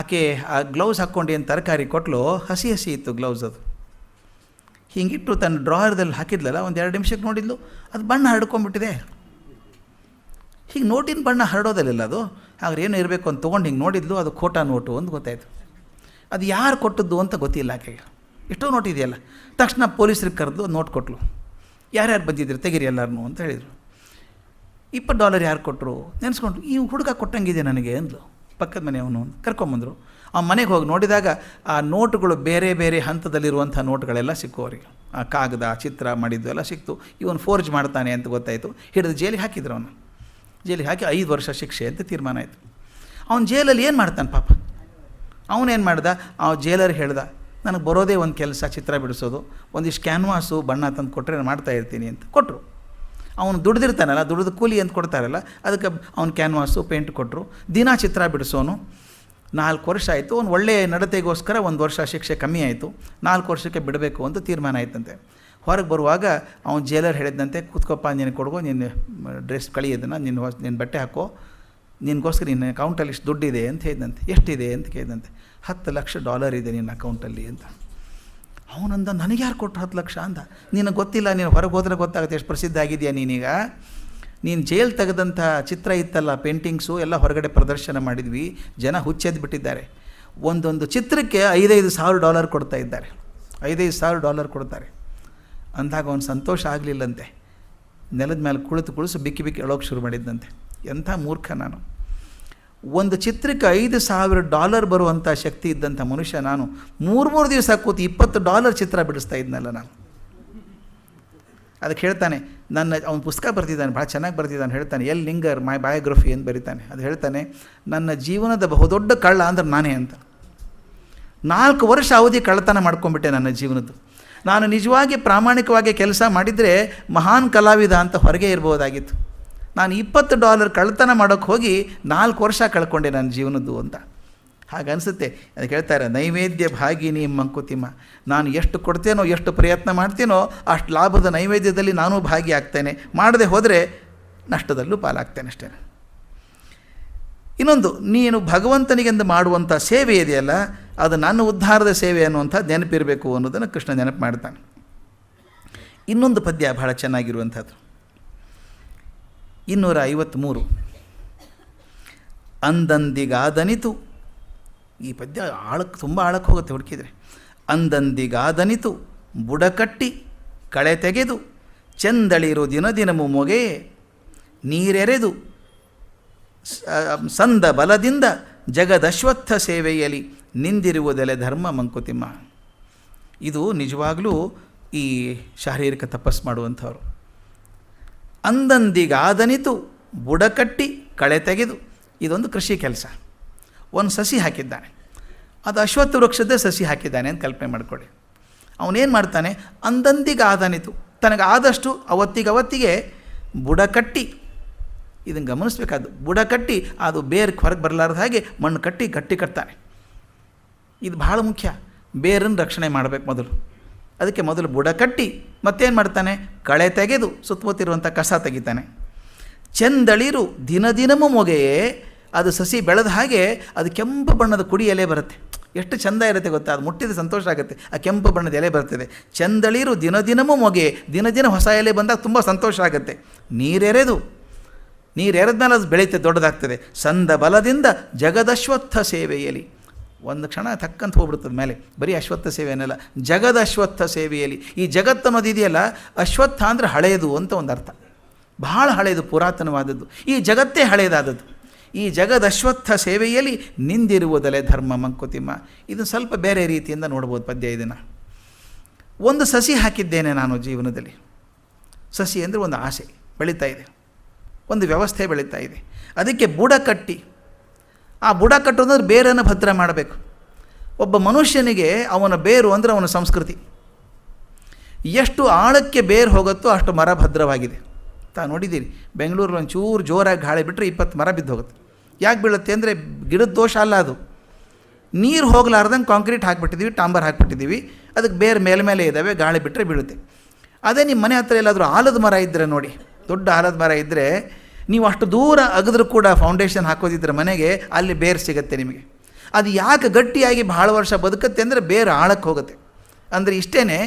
ಆಕೆ ಆ ಗ್ಲೌಸ್ ಹಾಕ್ಕೊಂಡು ಏನು ತರಕಾರಿ ಕೊಟ್ಟಲು, ಹಸಿ ಹಸಿ ಇತ್ತು ಗ್ಲೌಸ್. ಅದು ಹೀಗಿಟ್ಟು ತನ್ನ ಡ್ರಾಯರ್ದಲ್ಲಿ ಹಾಕಿದ್ಲಲ್ಲ, ಒಂದು 2 ನಿಮಿಷಕ್ಕೆ ನೋಡಿದ್ಲು, ಅದು ಬಣ್ಣ ಹರಡ್ಕೊಂಡ್ಬಿಟ್ಟಿದೆ. ಹೀಗೆ ನೋಟಿನ ಬಣ್ಣ ಹರಡೋದಲ್ಲ ಅದು. ಹಾಗೆ ಏನು ಇರಬೇಕು ಅಂತ ತೊಗೊಂಡು ಹಿಂಗೆ ನೋಡಿದ್ಲು, ಅದು ಖೋಟಾ ನೋಟು ಅಂತ ಗೊತ್ತಾಯಿತು. ಅದು ಯಾರು ಕೊಟ್ಟದ್ದು ಅಂತ ಗೊತ್ತಿಲ್ಲ ಆಕೆಗೆ. ಎಷ್ಟೋ ನೋಟ್ ಇದೆಯಲ್ಲ. ತಕ್ಷಣ ಪೊಲೀಸ್ರಿಗೆ ಕರೆದು ನೋಟ್ ಕೊಟ್ಟಲು. ಯಾರ್ಯಾರು ಬಂದಿದ್ರು ತೆಗೀರಿ ಎಲ್ಲರೂ ಅಂತ ಹೇಳಿದರು. $20 ಯಾರು ಕೊಟ್ಟರು ನೆನೆಸ್ಕೊಂಡ್ರು. ಈ ಹುಡುಗ ಕೊಟ್ಟಂಗಿದೆ ನನಗೆ ಅಂದ್ಲು. ಪಕ್ಕದ ಮನೆಯವನು ಕರ್ಕೊಂಬಂದರು. ಆ ಮನೆಗೆ ಹೋಗಿ ನೋಡಿದಾಗ ಆ ನೋಟುಗಳು ಬೇರೆ ಬೇರೆ ಹಂತದಲ್ಲಿರುವಂಥ ನೋಟುಗಳೆಲ್ಲ ಸಿಕ್ಕು ಅವರಿಗೆ. ಆ ಕಾಗದ ಚಿತ್ರ ಮಾಡಿದ್ದು ಎಲ್ಲ ಸಿಕ್ತು. ಇವನು ಫೋರ್ಜ್ ಮಾಡ್ತಾನೆ ಅಂತ ಗೊತ್ತಾಯಿತು. ಹಿಡಿದು ಜೈಲಿಗೆ ಹಾಕಿದ್ರು ಅವನು. ಜೈಲಿಗೆ ಹಾಕಿ 5 ವರ್ಷ ಶಿಕ್ಷೆ ಅಂತ ತೀರ್ಮಾನ ಆಯಿತು. ಅವನು ಜೈಲಲ್ಲಿ ಏನು ಮಾಡ್ತಾನೆ ಪಾಪ. ಅವನೇನು ಮಾಡ್ದ, ಆ ಜೈಲರ್ ಹೇಳ್ದ, ನನಗೆ ಬರೋದೇ ಒಂದು ಕೆಲಸ ಚಿತ್ರ ಬಿಡಿಸೋದು, ಒಂದಿಷ್ಟು ಕ್ಯಾನ್ವಾಸು ಬಣ್ಣ ತಂದು ಕೊಟ್ಟರೆ ನಾನು ಮಾಡ್ತಾಯಿರ್ತೀನಿ ಅಂತ ಕೊಟ್ಟರು. ಅವನು ದುಡ್ದಿರ್ತಾನಲ್ಲ, ದುಡ್ದು ಕೂಲಿ ಅಂತ ಕೊಡ್ತಾರಲ್ಲ, ಅದಕ್ಕೆ ಅವ್ನು ಕ್ಯಾನ್ವಾಸು ಪೇಂಟ್ ಕೊಟ್ಟರು. ದಿನ ಚಿತ್ರ ಬಿಡಿಸೋನು. 4 ವರ್ಷ ಆಯಿತು. ಅವ್ನು ಒಳ್ಳೆಯ ನಡತೆಗೋಸ್ಕರ 1 ವರ್ಷ ಶಿಕ್ಷೆ ಕಮ್ಮಿ ಆಯಿತು. 4 ವರ್ಷಕ್ಕೆ ಬಿಡಬೇಕು ಅಂತ ತೀರ್ಮಾನ ಆಯ್ತಂತೆ. ಹೊರಗೆ ಬರುವಾಗ ಅವನು ಜೈಲರ್ ಹೇಳಿದಂತೆ, ಕೂತ್ಕೊಪ್ಪ, ನೀನು ಕೊಡ್ಗೋ, ನಿನ್ನ ಡ್ರೆಸ್ ಕಳಿಯೋದನ್ನು, ನಿನ್ನ ಬಟ್ಟೆ ಹಾಕೋ, ನಿನಗೋಸ್ಕರ ನಿನ್ನ ಅಕೌಂಟಲ್ಲಿ ಇಷ್ಟು ದುಡ್ಡಿದೆ ಅಂತ ಹೇಳಿದಂತೆ. ಎಷ್ಟಿದೆ ಅಂತ ಕೇಳಿದಂತೆ. $10 ಲಕ್ಷ ಇದೆ ನಿನ್ನ ಅಕೌಂಟಲ್ಲಿ ಅಂತ. ಅವನಂದ, ನನಗೆ ಯಾರು ಕೊಟ್ಟರು 10 ಲಕ್ಷ ಅಂದ. ನಿನಗೆ ಗೊತ್ತಿಲ್ಲ, ನೀನು ಹೊರಗೆ ಹೋದರೆ ಗೊತ್ತಾಗುತ್ತೆ ಎಷ್ಟು ಪ್ರಸಿದ್ಧ ಆಗಿದೆಯಾ ನೀನೀಗ. ನೀನು ಜೈಲು ತೆಗೆದಂಥ ಚಿತ್ರ ಇತ್ತಲ್ಲ, ಪೇಂಟಿಂಗ್ಸು ಎಲ್ಲ ಹೊರಗಡೆ ಪ್ರದರ್ಶನ ಮಾಡಿದ್ವಿ, ಜನ ಹುಚ್ಚೆದ್ದು ಬಿಟ್ಟಿದ್ದಾರೆ. ಒಂದೊಂದು ಚಿತ್ರಕ್ಕೆ $5,000 ಕೊಡ್ತಾ ಇದ್ದಾರೆ. $5,000 ಕೊಡ್ತಾರೆ. ಅಂದಾಗ ಅವನು ಸಂತೋಷ ಆಗಲಿಲ್ಲಂತೆ. ನೆಲದ ಮೇಲೆ ಕುಳಿತು ಬಿಕ್ಕಿ ಅಳೋಕೆ ಶುರು ಮಾಡಿದ್ದಂತೆ. ಎಂಥ ಮೂರ್ಖ ನಾನು. ಒಂದು ಚಿತ್ರಕ್ಕೆ $5,000 ಬರುವಂಥ ಶಕ್ತಿ ಇದ್ದಂಥ ಮನುಷ್ಯ ನಾನು 3 ದಿವಸ ಕೂತು $20 ಚಿತ್ರ ಬಿಡಿಸ್ತಾ ಇದ್ನಲ್ಲ ನಾನು. ಅದಕ್ಕೆ ಹೇಳ್ತಾನೆ, ಅವನು ಪುಸ್ತಕ ಬರ್ತಿದ್ದಾನೆ, ಭಾಳ ಚೆನ್ನಾಗಿ ಬರ್ತಿದ್ದಾನೆ. ಹೇಳ್ತಾನೆ, ಎಲ್ ಲಿಂಗರ್ ಮೈ ಬಯೋಗ್ರಫಿ ಅಂತ ಬರೀತಾನೆ. ಅದು ಹೇಳ್ತಾನೆ, ನನ್ನ ಜೀವನದ ಬಹುದೊಡ್ಡ ಕಳ್ಳ ಅಂದ್ರೆ ನಾನೇ ಅಂತ. 4 ವರ್ಷ ಅವಧಿ ಕಳ್ಳತನ ಮಾಡ್ಕೊಂಡ್ಬಿಟ್ಟೆ ನನ್ನ ಜೀವನದ್ದು. ನಾನು ನಿಜವಾಗಿ ಪ್ರಾಮಾಣಿಕವಾಗಿ ಕೆಲಸ ಮಾಡಿದರೆ ಮಹಾನ್ ಕಲಾವಿದ ಅಂತ ಹೊರಗೆ ಇರ್ಬೋದಾಗಿತ್ತು. ನಾನು $20 ಕಳ್ಳತನ ಮಾಡೋಕ್ಕೆ ಹೋಗಿ 4 ವರ್ಷ ಕಳ್ಕೊಂಡೆ ನನ್ನ ಜೀವನದ್ದು ಅಂತ. ಹಾಗನ್ಸುತ್ತೆ. ಅದಕ್ಕೆ ಹೇಳ್ತಾರೆ, ನೈವೇದ್ಯ ಭಾಗಿನಿ ಮಂಕುತಿಮ್ಮ. ನಾನು ಎಷ್ಟು ಕೊಡ್ತೇನೋ, ಎಷ್ಟು ಪ್ರಯತ್ನ ಮಾಡ್ತೀನೋ, ಅಷ್ಟು ಲಾಭದ ನೈವೇದ್ಯದಲ್ಲಿ ನಾನೂ ಭಾಗಿಯಾಗ್ತೇನೆ. ಮಾಡದೆ ಹೋದರೆ ನಷ್ಟದಲ್ಲೂ ಪಾಲಾಗ್ತೇನೆ ಅಷ್ಟೇ. ಇನ್ನೊಂದು, ನೀನು ಭಗವಂತನಿಗೆಂದು ಮಾಡುವಂಥ ಸೇವೆ ಇದೆಯಲ್ಲ, ಅದು ನನ್ನ ಉದ್ಧಾರದ ಸೇವೆ ಅನ್ನುವಂಥ ನೆನಪಿರಬೇಕು ಅನ್ನೋದನ್ನು ಕೃಷ್ಣ ನೆನಪು ಮಾಡ್ತಾನೆ. ಇನ್ನೊಂದು ಪದ್ಯ ಬಹಳ ಚೆನ್ನಾಗಿರುವಂಥದ್ದು, 253. ಅಂದಂದಿಗಾದನಿತು. ಈ ಪದ್ಯ ತುಂಬ ಆಳಕ್ಕೆ ಹೋಗುತ್ತೆ ಹುಡುಕಿದರೆ. ಅಂದಂದಿಗಾದನಿತು ಬುಡಕಟ್ಟಿ ಕಳೆ ತೆಗೆದು ಚೆಂದಳಿರು ದಿನದಿನಮು ಮೊಗೆ ನೀರೆರೆದು ಸಂದ ಬಲದಿಂದ ಜಗದಶ್ವತ್ಥ ಸೇವೆಯಲ್ಲಿ ನಿಂದಿರುವುದೆಲೆ ಧರ್ಮ ಮಂಕುತಿಮ್ಮ. ಇದು ನಿಜವಾಗಲೂ ಈ ಶಾರೀರಿಕ ತಪಸ್ಸು ಮಾಡುವಂಥವ್ರು. ಅಂದಂದಿಗಾದನಿತು ಬುಡಕಟ್ಟಿ ಕಳೆ ತೆಗೆದು, ಇದೊಂದು ಕೃಷಿ ಕೆಲಸ. ಒಂದು ಸಸಿ ಹಾಕಿದ್ದಾನೆ, ಅದು ಅಶ್ವತ್ಥ ವೃಕ್ಷದ್ದೇ ಸಸಿ ಹಾಕಿದ್ದಾನೆ ಅಂತ ಕಲ್ಪನೆ ಮಾಡಿಕೊಳ್ಳಿ. ಅವನೇನು ಮಾಡ್ತಾನೆ, ಅಂದಂದಿಗಾದನಿತು, ತನಗೆ ಆದಷ್ಟು ಅವತ್ತಿಗೆ ಬುಡಕಟ್ಟಿ, ಇದನ್ನು ಗಮನಿಸಬೇಕಾದ್ದು, ಬುಡಕಟ್ಟಿ ಅದು ಬೇರೆ ಹೊರಗೆ ಬರಲಾರ್ದ ಹಾಗೆ ಮಣ್ಣು ಕಟ್ಟಿ ಗಟ್ಟಿ ಕಟ್ತಾನೆ. ಇದು ಭಾಳ ಮುಖ್ಯ. ಬೇರನ್ನು ರಕ್ಷಣೆ ಮಾಡಬೇಕು ಮೊದಲು. ಅದಕ್ಕೆ ಮೊದಲು ಬುಡ ಕಟ್ಟಿ ಮತ್ತೇನು ಮಾಡ್ತಾನೆ, ಕಳೆ ತೆಗೆದು ಸುತ್ತಮುತ್ತಿರುವಂಥ ಕಸ ತೆಗಿತಾನೆ. ಚೆಂದಳಿರು ದಿನದಿನಮೂ ಮೊಗೆಯೇ, ಅದು ಸಸಿ ಬೆಳೆದ ಹಾಗೆ ಅದು ಕೆಂಪು ಬಣ್ಣದ ಕುಡಿ ಎಲೆ ಬರುತ್ತೆ. ಎಷ್ಟು ಚೆಂದ ಇರುತ್ತೆ ಗೊತ್ತಾ, ಅದು ಮುಟ್ಟಿದ ಸಂತೋಷ ಆಗುತ್ತೆ. ಆ ಕೆಂಪು ಬಣ್ಣದ ಎಲೆ ಬರ್ತದೆ. ಚೆಂದಳಿರು ದಿನದಿನಮೂ ಮೊಗೆ, ದಿನ ಹೊಸ ಎಲೆ ಬಂದಾಗ ತುಂಬ ಸಂತೋಷ ಆಗುತ್ತೆ. ನೀರೆರೆದ ಮೇಲೆ ಅದು ಬೆಳೀತದೆ, ದೊಡ್ಡದಾಗ್ತದೆ. ಸಂದ ಬಲದಿಂದ ಜಗದಶ್ವತ್ಥ ಸೇವೆಯಲ್ಲಿ, ಒಂದು ಕ್ಷಣ ತಕ್ಕಂತ ಹೋಗ್ಬಿಡ್ತದೆ ಮೇಲೆ. ಬರೀ ಅಶ್ವತ್ಥ ಸೇವೆ ಅನ್ನಲ್ಲ, ಜಗದ ಅಶ್ವತ್ಥ ಸೇವೆಯಲ್ಲಿ. ಈ ಜಗತ್ತು ಅನ್ನೋದು ಇದೆಯಲ್ಲ, ಅಶ್ವತ್ಥ ಅಂದರೆ ಹಳೆಯದು ಅಂತ ಒಂದು ಅರ್ಥ. ಬಹಳ ಹಳೆಯದು, ಪುರಾತನವಾದದ್ದು. ಈ ಜಗತ್ತೇ ಹಳೆಯದಾದದ್ದು. ಈ ಜಗದಶ್ವತ್ಥ ಸೇವೆಯಲ್ಲಿ ನಿಂದಿರುವುದಲೆ ಧರ್ಮ ಮಂಕುತಿಮ್ಮ. ಇದು ಸ್ವಲ್ಪ ಬೇರೆ ರೀತಿಯಿಂದ ನೋಡ್ಬೋದು ಪದ್ಯ. ಇದನ್ನು ಒಂದು ಸಸಿ ಹಾಕಿದ್ದೇನೆ ನಾನು ಜೀವನದಲ್ಲಿ. ಸಸಿ ಅಂದರೆ ಒಂದು ಆಸೆ ಬೆಳೀತಾ ಇದೆ, ಒಂದು ವ್ಯವಸ್ಥೆ ಬೆಳೀತಾ ಇದೆ. ಅದಕ್ಕೆ ಬುಡ ಕಟ್ಟಿ, ಆ ಬುಡ ಕಟ್ಟೋದಂದ್ರೆ ಬೇರನ್ನು ಭದ್ರ ಮಾಡಬೇಕು. ಒಬ್ಬ ಮನುಷ್ಯನಿಗೆ ಅವನ ಬೇರು ಅಂದರೆ ಅವನ ಸಂಸ್ಕೃತಿ. ಎಷ್ಟು ಆಳಕ್ಕೆ ಬೇರು ಹೋಗುತ್ತೋ ಅಷ್ಟು ಮರ ಭದ್ರವಾಗಿದೆ. ನೋಡಿದ್ದೀರಿ, ಬೆಂಗಳೂರಲ್ಲಿ ಒಂಚೂರು ಜೋರಾಗಿ ಗಾಳಿ ಬಿಟ್ಟರೆ 20 ಮರ ಬಿದ್ದು ಹೋಗುತ್ತೆ. ಯಾಕೆ ಬೀಳುತ್ತೆ ಅಂದರೆ ಗಿಡದ ದೋಷ ಅಲ್ಲ, ಅದು ನೀರು ಹೋಗಲಾರ್ದಂಗೆ ಕಾಂಕ್ರೀಟ್ ಹಾಕಿಬಿಟ್ಟಿದ್ದೀವಿ, ಟಾಂಬರ್ ಹಾಕಿಬಿಟ್ಟಿದ್ದೀವಿ, ಅದಕ್ಕೆ ಬೇರೆ ಮೇಲೆ ಇದ್ದಾವೆ, ಗಾಳಿ ಬಿಟ್ಟರೆ ಬೀಳುತ್ತೆ. ಅದೇ ನಿಮ್ಮ ಮನೆ ಹತ್ರ ಎಲ್ಲಾದರೂ ಆಲದ ಮರ ಇದ್ದರೆ ನೋಡಿ, ದೊಡ್ಡ ಆಲದ ಮರ ಇದ್ದರೆ ನೀವು ಅಷ್ಟು ದೂರ ಅಗದ್ರೂ ಕೂಡ ಫೌಂಡೇಶನ್ ಹಾಕೋದಿದ್ರೆ ಮನೆಗೆ, ಅಲ್ಲಿ ಬೇರು ಸಿಗುತ್ತೆ ನಿಮಗೆ. ಅದು ಯಾಕೆ ಗಟ್ಟಿಯಾಗಿ ಭಾಳ ವರ್ಷ ಬದುಕುತ್ತೆ ಅಂದರೆ ಬೇರು ಆಳಕ್ಕೆ ಹೋಗುತ್ತೆ. ಅಂದರೆ ಇಷ್ಟೇ,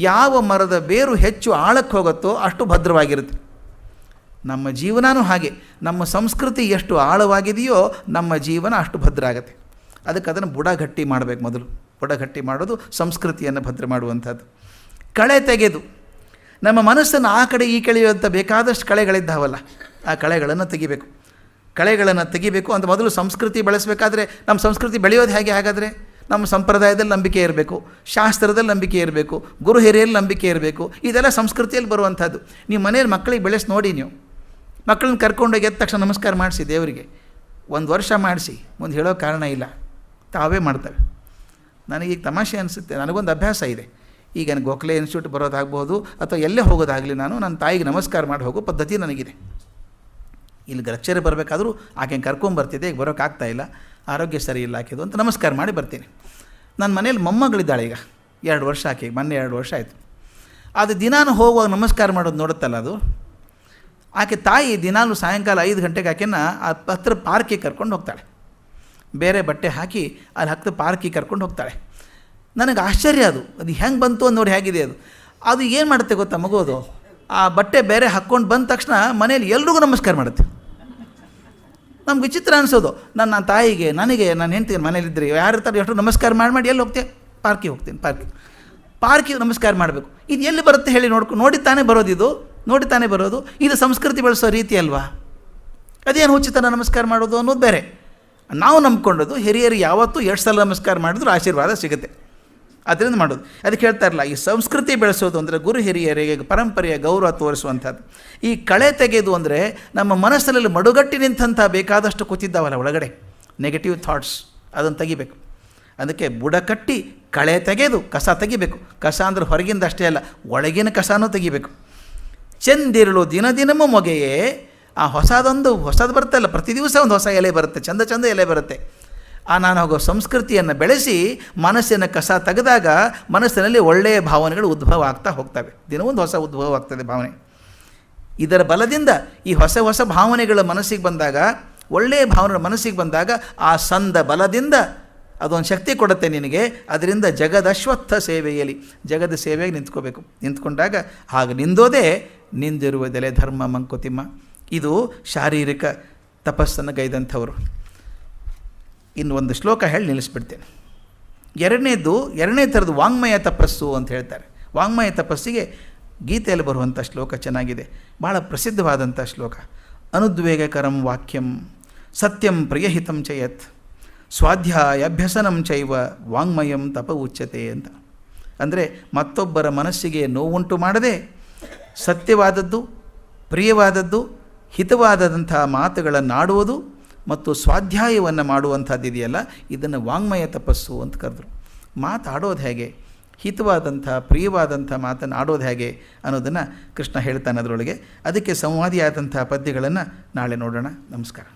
ಯಾವ ಮರದ ಬೇರು ಹೆಚ್ಚು ಆಳಕ್ಕೆ ಹೋಗುತ್ತೋ ಅಷ್ಟು ಭದ್ರವಾಗಿರುತ್ತೆ. ನಮ್ಮ ಜೀವನವೂ ಹಾಗೆ, ನಮ್ಮ ಸಂಸ್ಕೃತಿ ಎಷ್ಟು ಆಳವಾಗಿದೆಯೋ ನಮ್ಮ ಜೀವನ ಅಷ್ಟು ಭದ್ರ ಆಗುತ್ತೆ. ಅದಕ್ಕೆ ಅದನ್ನು ಬುಡ ಗಟ್ಟಿ ಮಾಡಬೇಕು. ಮೊದಲು ಬುಡ ಗಟ್ಟಿ ಮಾಡೋದು ಸಂಸ್ಕೃತಿಯನ್ನು ಭದ್ರ ಮಾಡುವಂಥದ್ದು. ಕಳೆ ತೆಗೆದು ನಮ್ಮ ಮನಸ್ಸನ್ನು ಆ ಕಡೆ ಈ ಕಡೆ ಅಂತ ಬೇಕಾದಷ್ಟು ಕಳೆಗಳಿದ್ದಾವಲ್ಲ, ಆ ಕಳೆಗಳನ್ನು ತೆಗಿಬೇಕು. ಕಳೆಗಳನ್ನು ತೆಗಿಬೇಕು ಅಂತ ಮೊದಲು ಸಂಸ್ಕೃತಿ ಬೆಳೆಸಬೇಕಾದ್ರೆ ನಮ್ಮ ಸಂಸ್ಕೃತಿ ಬೆಳೆಯೋದು ಹೇಗೆ? ಹಾಗಾದರೆ ನಮ್ಮ ಸಂಪ್ರದಾಯದಲ್ಲಿ ನಂಬಿಕೆ ಇರಬೇಕು, ಶಾಸ್ತ್ರದಲ್ಲಿ ನಂಬಿಕೆ ಇರಬೇಕು, ಗುರು ಹಿರಿಯಲ್ಲಿ ನಂಬಿಕೆ ಇರಬೇಕು. ಇದೆಲ್ಲ ಸಂಸ್ಕೃತಿಯಲ್ಲಿ ಬರುವಂಥದ್ದು. ನೀವು ಮನೇಲಿ ಮಕ್ಕಳಿಗೆ ಬೆಳೆಸಿ ನೋಡಿ. ನೀವು ಮಕ್ಕಳನ್ನ ಕರ್ಕೊಂಡೋಗಿ ಎದ್ದ ತಕ್ಷಣ ನಮಸ್ಕಾರ ಮಾಡಿಸಿ ದೇವರಿಗೆ 1 ವರ್ಷ ಮಾಡಿಸಿ, ಮುಂದೆ ಹೇಳೋ ಕಾರಣ ಇಲ್ಲ, ತಾವೇ ಮಾಡ್ತವೆ. ನನಗೀಗ ತಮಾಷೆ ಅನಿಸುತ್ತೆ, ನನಗೊಂದು ಅಭ್ಯಾಸ ಇದೆ. ಈಗ ನನಗೆ ಗೋಖಲೆ ಇನ್ಸ್ಟಿಟ್ಯೂಟ್ ಬರೋದಾಗ್ಬೋದು ಅಥವಾ ಎಲ್ಲೇ ಹೋಗೋದಾಗಲಿ, ನನ್ನ ತಾಯಿಗೆ ನಮಸ್ಕಾರ ಮಾಡಿ ಹೋಗೋ ಪದ್ಧತಿ ನನಗಿದೆ. ಇಲ್ಲಿ ಲೆಕ್ಚರ್ ಬರಬೇಕಾದ್ರೂ ಆಕೆ ಕರ್ಕೊಂಬರ್ತಿದ್ದೆ, ಈಗ ಬರೋಕ್ಕಾಗ್ತಾಯಿಲ್ಲ, ಆರೋಗ್ಯ ಸರಿ ಇಲ್ಲ ಆಕೆದು ಅಂತ ನಮಸ್ಕಾರ ಮಾಡಿ ಬರ್ತೀನಿ. ನನ್ನ ಮನೇಲಿ ಮೊಮ್ಮಗಳಿದ್ದಾಳೆ, ಈಗ 2 ವರ್ಷ ಆಕೆ, ಮೊನ್ನೆ 2 ವರ್ಷ ಆಯಿತು. ಅದು ದಿನಾನು ಹೋಗುವಾಗ ನಮಸ್ಕಾರ ಮಾಡೋದು ನೋಡುತ್ತಲ್ಲ, ಅದು ಆಕೆ ತಾಯಿ ದಿನಾಲು ಸಾಯಂಕಾಲ 5 ಗಂಟೆಗೆ ಆಕೆನ ಆ ಹತ್ರ ಪಾರ್ಕಿಗೆ ಕರ್ಕೊಂಡು ಹೋಗ್ತಾಳೆ. ಬೇರೆ ಬಟ್ಟೆ ಹಾಕಿ ಅಲ್ಲಿ ಹತ್ತಿರ ಪಾರ್ಕಿಗೆ ಕರ್ಕೊಂಡು ಹೋಗ್ತಾಳೆ. ನನಗೆ ಆಶ್ಚರ್ಯ ಅದು ಹೆಂಗೆ ಬಂತು ಅಂತ ನೋಡಿ. ಹೇಗಿದೆ ಅದು ಏನು ಮಾಡುತ್ತೆ ಗೊತ್ತಾ ಮಗೋದು? ಆ ಬಟ್ಟೆ ಬೇರೆ ಹಾಕ್ಕೊಂಡು ಬಂದ ತಕ್ಷಣ ಮನೇಲಿ ಎಲ್ರಿಗೂ ನಮಸ್ಕಾರ ಮಾಡುತ್ತೆ. ನಮ್ಗೆ ವಿಚಿತ್ರ ಅನಿಸೋದು. ನನ್ನ ತಾಯಿಗೆ, ನನಗೆ, ನನ್ನ ಹೆಂಡ್ತಿಗೆ ಮನೇಲಿದ್ದರೆ ಯಾರು ಇರ್ತಾರೆ ಎಷ್ಟು ನಮಸ್ಕಾರ ಮಾಡಿ ಎಲ್ಲಿ ಹೋಗ್ತೇವೆ? ಪಾರ್ಕಿಗೆ ಹೋಗ್ತೀನಿ. ಪಾರ್ಕಿಗೆ ನಮಸ್ಕಾರ ಮಾಡಬೇಕು. ಇದು ಎಲ್ಲಿ ಬರುತ್ತೆ ಹೇಳಿ? ನೋಡಿ ತಾನೇ ಬರೋದು. ಇದು ಸಂಸ್ಕೃತಿ ಬೆಳೆಸೋ ರೀತಿ ಅಲ್ವಾ? ಅದೇನು ಹುಚ್ಚಿತನ ನಮಸ್ಕಾರ ಮಾಡೋದು ಅನ್ನೋದು ಬೇರೆ. ನಾವು ನಂಬ್ಕೊಂಡದ್ದು ಹಿರಿಯರು ಯಾವತ್ತೂ 2 ಸಲ ನಮಸ್ಕಾರ ಮಾಡಿದ್ರು ಆಶೀರ್ವಾದ ಸಿಗುತ್ತೆ, ಅದರಿಂದ ಮಾಡೋದು. ಅದಕ್ಕೆ ಹೇಳ್ತಾರಲ್ಲ, ಈ ಸಂಸ್ಕೃತಿ ಬೆಳೆಸೋದು ಅಂದರೆ ಗುರು ಹಿರಿಯರಿಗೆ ಪರಂಪರೆಯ ಗೌರವ ತೋರಿಸುವಂಥದ್ದು. ಈ ಕಳೆ ತೆಗೆದು ಅಂದರೆ ನಮ್ಮ ಮನಸ್ಸಿನಲ್ಲಿ ಮಡುಗಟ್ಟಿ ನಿಂತಹ ಬೇಕಾದಷ್ಟು ಕೂತಿದ್ದಾವಲ್ಲ ಒಳಗಡೆ ನೆಗೆಟಿವ್ ಥಾಟ್ಸ್, ಅದನ್ನು ತೆಗಿಬೇಕು. ಅದಕ್ಕೆ ಬುಡ ಕಟ್ಟಿ ಕಳೆ ತೆಗೆದು ಕಸ ತೆಗಿಬೇಕು. ಕಸ ಅಂದರೆ ಹೊರಗಿಂದ ಅಷ್ಟೇ ಅಲ್ಲ, ಒಳಗಿನ ಕಸನೂ ತೆಗಿಬೇಕು. ಚಂದಿರಳು ದಿನದಿನಮೂ ಮೊಗೆಯೇ, ಆ ಹೊಸದು ಬರುತ್ತಲ್ಲ, ಪ್ರತಿ ದಿವಸ ಒಂದು ಹೊಸ ಎಲೆ ಬರುತ್ತೆ, ಚಂದ ಎಲೆ ಬರುತ್ತೆ. ನಾನು ಹೋಗೋ ಸಂಸ್ಕೃತಿಯನ್ನು ಬೆಳೆಸಿ ಮನಸ್ಸಿನ ಕಸ ತೆಗೆದಾಗ ಮನಸ್ಸಿನಲ್ಲಿ ಒಳ್ಳೆಯ ಭಾವನೆಗಳು ಉದ್ಭವ ಆಗ್ತಾ ಹೋಗ್ತವೆ. ದಿನವೊಂದು ಹೊಸ ಉದ್ಭವ ಆಗ್ತದೆ ಭಾವನೆ. ಇದರ ಬಲದಿಂದ ಈ ಹೊಸ ಭಾವನೆಗಳ ಮನಸ್ಸಿಗೆ ಬಂದಾಗ, ಒಳ್ಳೆಯ ಭಾವನೆಗಳ ಮನಸ್ಸಿಗೆ ಬಂದಾಗ, ಆ ಸಂದ ಬಲದಿಂದ ಅದೊಂದು ಶಕ್ತಿ ಕೊಡುತ್ತೆ ನಿನಗೆ. ಅದರಿಂದ ಜಗದಶ್ವತ್ಥ ಸೇವೆಯಲ್ಲಿ, ಜಗದ ಸೇವೆಗೆ ನಿಂತ್ಕೋಬೇಕು. ನಿಂತ್ಕೊಂಡಾಗ ಹಾಗೆ ನಿಂದೋದೇ ನಿಂದಿರುವುದೆಲೆ ಧರ್ಮ ಮಂಕುತಿಮ್ಮ. ಇದು ಶಾರೀರಿಕ ತಪಸ್ಸನ್ನು ಗೈದಂಥವರು. ಇನ್ನು ಒಂದು ಶ್ಲೋಕ ಹೇಳಿ ನಿಲ್ಲಿಸ್ಬಿಡ್ತೇನೆ. ಎರಡನೇ ಥರದ್ದು ವಾಂಗ್ಮಯ ತಪಸ್ಸು ಅಂತ ಹೇಳ್ತಾರೆ. ವಾಂಗ್ಮಯ ತಪಸ್ಸಿಗೆ ಗೀತೆಯಲ್ಲಿ ಬರುವಂಥ ಶ್ಲೋಕ ಚೆನ್ನಾಗಿದೆ, ಭಾಳ ಪ್ರಸಿದ್ಧವಾದಂಥ ಶ್ಲೋಕ. ಅನುದ್ವೇಗಕರಂ ವಾಕ್ಯಂ ಸತ್ಯಂ ಪ್ರಿಯಹಿತಂ ಚಯತ್ ಸ್ವಾಧ್ಯಾಯ ಅಭ್ಯಸನಂ ಚೈವ ವಾಂಗ್ಮಯಂ ತಪ ಉಚ್ಯತೆ ಅಂತ. ಅಂದರೆ ಮತ್ತೊಬ್ಬರ ಮನಸ್ಸಿಗೆ ನೋವುಂಟು ಮಾಡದೆ ಸತ್ಯವಾದದ್ದು, ಪ್ರಿಯವಾದದ್ದು, ಹಿತವಾದಂಥ ಮಾತುಗಳನ್ನಾಡುವುದು ಮತ್ತು ಸ್ವಾಧ್ಯಾಯವನ್ನು ಮಾಡುವಂಥದ್ದಿದೆಯಲ್ಲ, ಇದನ್ನು ವಾಂಗ್ಮಯ ತಪಸ್ಸು ಅಂತ ಕರೆದ್ರು. ಮಾತಾಡೋದು ಹೇಗೆ, ಹಿತವಾದಂಥ ಪ್ರಿಯವಾದಂಥ ಮಾತನ್ನು ಆಡೋದು ಹೇಗೆ ಅನ್ನೋದನ್ನು ಕೃಷ್ಣ ಹೇಳ್ತಾನೆ ಅದರೊಳಗೆ. ಅದಕ್ಕೆ ಸಂವಾದಿಯಾದಂಥ ಪದ್ಯಗಳನ್ನು ನಾಳೆ ನೋಡೋಣ. ನಮಸ್ಕಾರ.